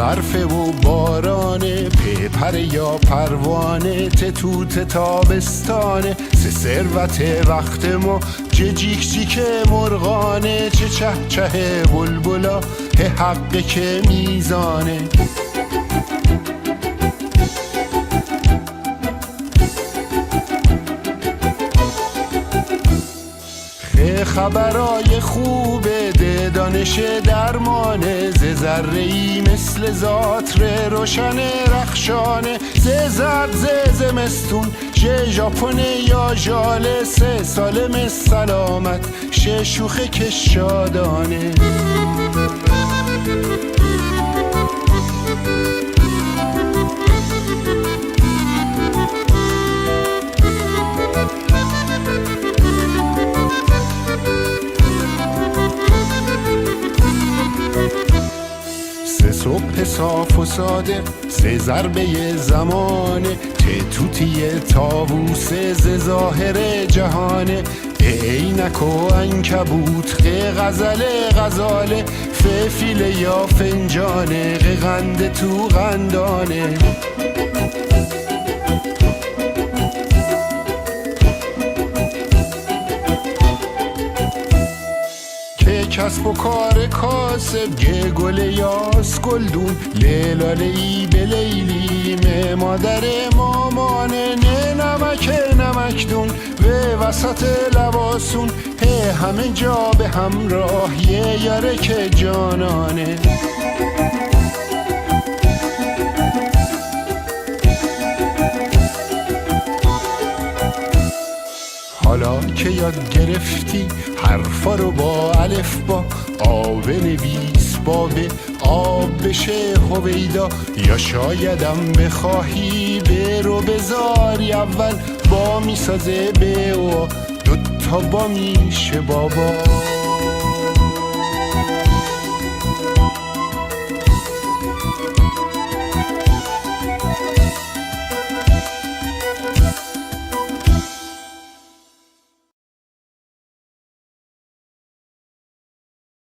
صرفه و بارانه، پیپر یا پروانه، تتوت تابستانه، سه ثروت وقت ما، جیک جیک مرغانه، چه چه چه بلبلا، حقه که میزانه. خبرای خوبه ده دانش درمانه، ز ذره‌ای مثل ذاتر روشن رخشانه، ز زرد ز زمستون ژ ژاپن یا ژاله، سه سالم سلامت شه شوخه که شادانه. صبح صاف و صادق سه ضربه زمانه، توتی طاووس ز ظاهر جهانه، عینک و عنکبوت غزل غزاله، فیله یا فنجانه قند تو قندانه. کسب و کار کاسب گل یاس گلدون، لیلاله ای به لیلی مادر مامانه، نه نمک نمکدون به وسط لباسون، همه جا به همراه یه یاره که جانانه. حالا که یاد گرفتی حرفا رو با الف با، آب نویس بابه آب بشه هویدا، یا شایدم بخواهی برو بذاری اول با میسازه به او، دوتا با میشه بابا.